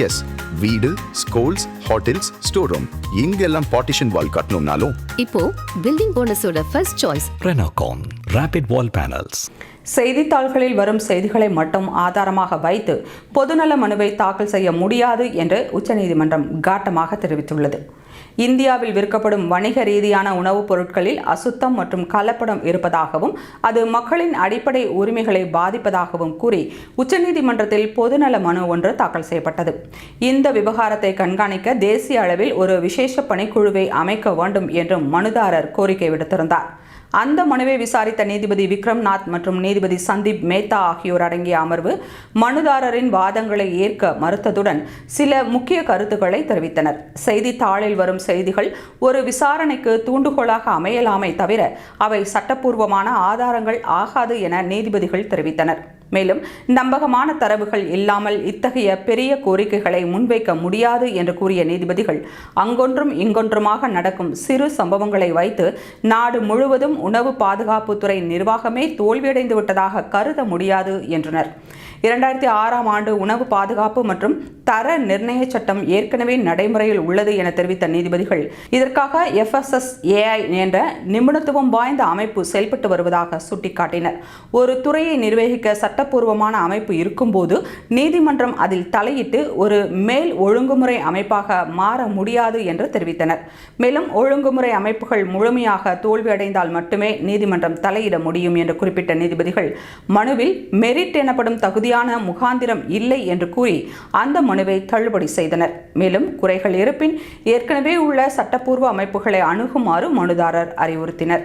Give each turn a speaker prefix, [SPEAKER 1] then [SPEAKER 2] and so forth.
[SPEAKER 1] S, வீடு, schools, hotels, store room இங்கெல்லாம் partition wall கட்டணும்னாலும்
[SPEAKER 2] இப்போ பில்டிங் போனஸோட first choice
[SPEAKER 3] Renocon Rapid Wall Panels.
[SPEAKER 4] செய்தித்தாள்களில் வரும் செய்திகளை மட்டும் ஆதாரமாக வைத்து பொதுநல மனுவை தாக்கல் செய்ய முடியாது என்று உச்சநீதிமன்றம் காட்டமாக தெரிவித்துள்ளது. இந்தியாவில் விற்கப்படும் வணிக ரீதியான உணவுப் பொருட்களில் அசுத்தம் மற்றும் கலப்படம் இருப்பதாகவும் அது மக்களின் அடிப்படை உரிமைகளை பாதிப்பதாகவும் கூறி உச்சநீதிமன்றத்தில் பொதுநல மனு ஒன்று தாக்கல் செய்யப்பட்டது. இந்த விவகாரத்தை கண்காணிக்க தேசிய அளவில் ஒரு விசேஷ பணிக்குழுவை அமைக்க வேண்டும் என்றும் மனுதாரர் கோரிக்கை விடுத்திருந்தார். அந்த மனுவை விசாரித்த நீதிபதி விக்ரம்நாத் மற்றும் நீதிபதி சந்தீப் மேத்தா ஆகியோர் அடங்கிய அமர்வு மனுதாரரின் வாதங்களை ஏற்க மறுத்ததுடன் சில முக்கிய கருத்துக்களை தெரிவித்தனர். செய்தித்தாளில் வரும் செய்திகள் ஒரு விசாரணைக்கு தூண்டுகோலாக அமையலாமே தவிர அவை சட்டப்பூர்வமான ஆதாரங்கள் ஆகாது என நீதிபதிகள் தெரிவித்தனர். மேலும் நம்பகமான தரவுகள் இல்லாமல் இத்தகைய பெரிய கோரிக்கைகளை முன்வைக்க முடியாது என்று கூறிய நீதிபதிகள் அங்கொன்றும் இங்கொன்றுமாக நடக்கும் சிறு சம்பவங்களை வைத்து நாடு முழுவதும் உணவு பாதுகாப்புத்துறை நிர்வாகமே தோல்வியடைந்து விட்டதாக கருத முடியாது என்றனர். 2006ஆம் ஆண்டு உணவு பாதுகாப்பு மற்றும் தர நிர்ணய சட்டம் ஏற்கனவே நடைமுறையில் உள்ளது என தெரிவித்த நீதிபதிகள் இதற்காக FSSAI என்ற நிபுணத்துவம் வாய்ந்த அமைப்பு செயல்பட்டு வருவதாக சுட்டிக்காட்டினர். ஒரு துறையை நிர்வகிக்க சட்டப்பூர்வமான அமைப்பு இருக்கும்போது நீதிமன்றம் அதில் தலையிட்டு ஒரு மேல் ஒழுங்குமுறை அமைப்பாக மாற முடியாது என்று தெரிவித்தனர். மேலும் ஒழுங்குமுறை அமைப்புகள் முழுமையாக தோல்வியடைந்தால் மட்டுமே நீதிமன்றம் தலையிட முடியும் என்று குறிப்பிட்ட நீதிபதிகள் மனுவில் மெரிட் எனப்படும் தகுதியான முகாந்திரம் இல்லை என்று கூறி அந்த மனுவை தள்ளுபடி செய்தனர். மேலும் குறைகள் இருப்பின் ஏற்கனவே உள்ள சட்டப்பூர்வ அமைப்புகளை அணுகுமாறு மனுதாரர் அறிவுறுத்தினர்.